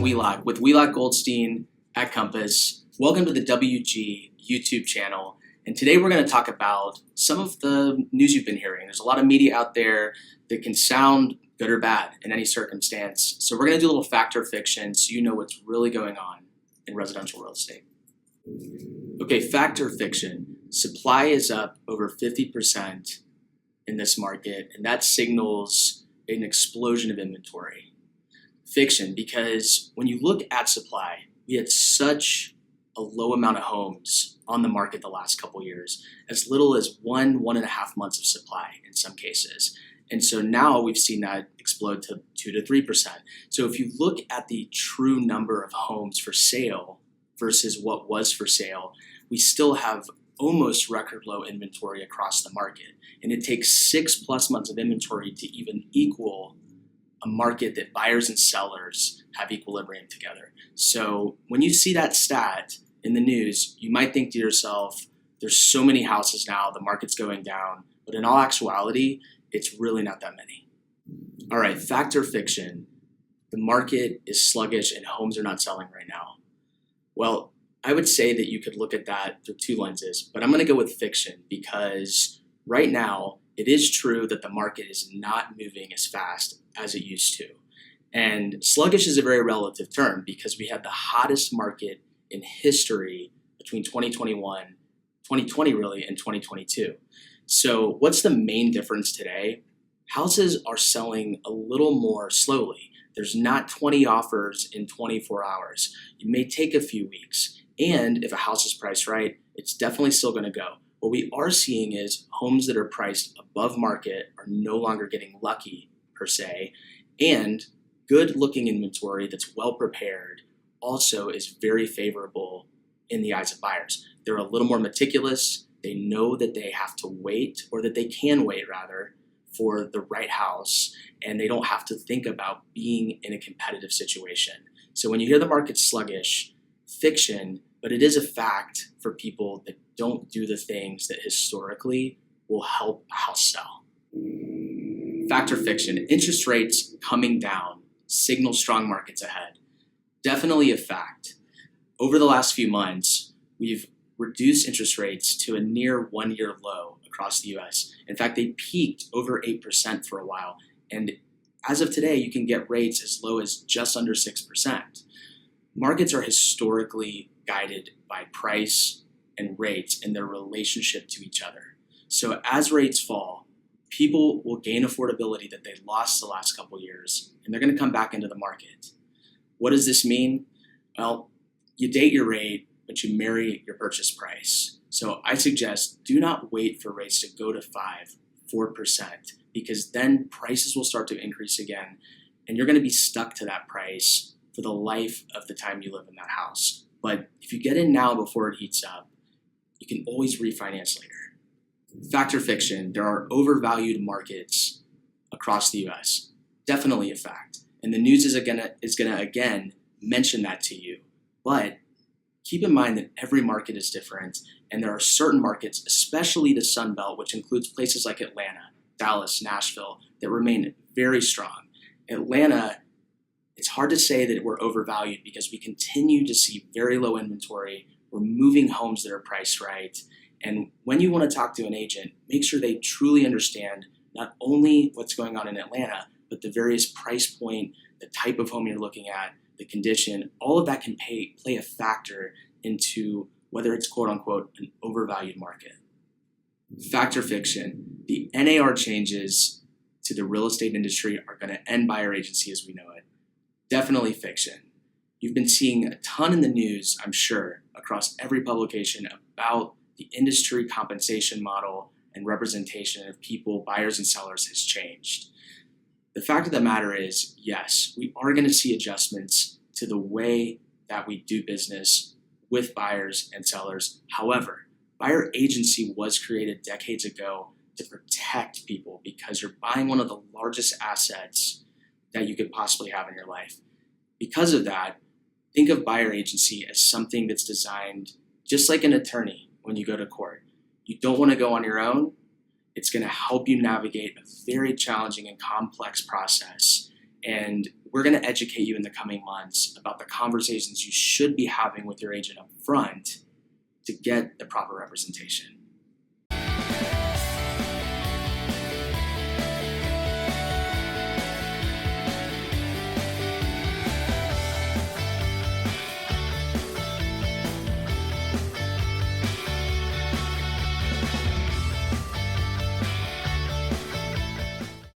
Wieloch with Wieloch Goldstein at Compass. Welcome to the WG YouTube channel. And today we're going to talk about some of the news you've been hearing. There's a lot of media out there that can sound good or bad in any circumstance. So we're going to do a little fact or fiction so you know what's really going on in residential real estate. Okay, fact or fiction. Supply is up over 50% in this market, and that signals an explosion of inventory. Fiction, because when you look at supply, we had such a low amount of homes on the market the last couple years, as little as 1.5 months of supply in some cases. And so now we've seen that explode to 2 to 3%. So if you look at the true number of homes for sale versus what was for sale, we still have almost record low inventory across the market. And it takes 6+ months of inventory to even equal a market that buyers and sellers have equilibrium together. So when you see that stat in the news, you might think to yourself, there's so many houses now, the market's going down. But in all actuality, it's really not that many. All right, fact or fiction, the market is sluggish and homes are not selling right now. Well, I would say that you could look at that through two lenses, but I'm going to go with fiction because right now it is true that the market is not moving as fast as it used to. And sluggish is a very relative term because we had the hottest market in history between 2020 really, and 2022. So what's the main difference today? Houses are selling a little more slowly. There's not 20 offers in 24 hours. It may take a few weeks. And if a house is priced right, it's definitely still going to go. What we are seeing is homes that are priced above market are no longer getting lucky per se, and good looking inventory that's well prepared also is very favorable in the eyes of buyers. They're a little more meticulous. They know that they have to wait, or that they can wait rather, for the right house, and they don't have to think about being in a competitive situation. So when you hear the market sluggish, fiction, but it is a fact for people that don't do the things that historically will help a house sell. Fact or fiction, interest rates coming down signal strong markets ahead. Definitely a fact. Over the last few months, we've reduced interest rates to a near 1-year low across the US. In fact, they peaked over 8% for a while. And as of today, you can get rates as low as just under 6%. Markets are historically guided by price and rates and their relationship to each other. So as rates fall, people will gain affordability that they lost the last couple years, and they're going to come back into the market. What does this mean? Well, you date your rate, but you marry your purchase price. So I suggest do not wait for rates to go to 4%, because then prices will start to increase again, and you're going to be stuck to that price for the life of the time you live in that house. But if you get in now before it heats up, you can always refinance later. Fact or fiction, there are overvalued markets across the US. Definitely a fact. And the news is gonna again mention that to you. But keep in mind that every market is different, and there are certain markets, especially the Sun Belt, which includes places like Atlanta, Dallas, Nashville, that remain very strong. Atlanta, it's hard to say that we're overvalued because we continue to see very low inventory. We're moving homes that are priced right. And when you want to talk to an agent, make sure they truly understand not only what's going on in Atlanta, but the various price point, the type of home you're looking at, the condition. All of that can play a factor into whether it's quote unquote an overvalued market. Fact or fiction, the NAR changes to the real estate industry are going to end buyer agency as we know it. Definitely fiction. You've been seeing a ton in the news, I'm sure, across every publication about the industry compensation model and representation of people, buyers and sellers, has changed. The fact of the matter is, yes, we are going to see adjustments to the way that we do business with buyers and sellers. However, buyer agency was created decades ago to protect people because you're buying one of the largest assets that you could possibly have in your life. Because of that, think of buyer agency as something that's designed just like an attorney when you go to court. You don't want to go on your own. It's going to help you navigate a very challenging and complex process. And we're going to educate you in the coming months about the conversations you should be having with your agent up front to get the proper representation.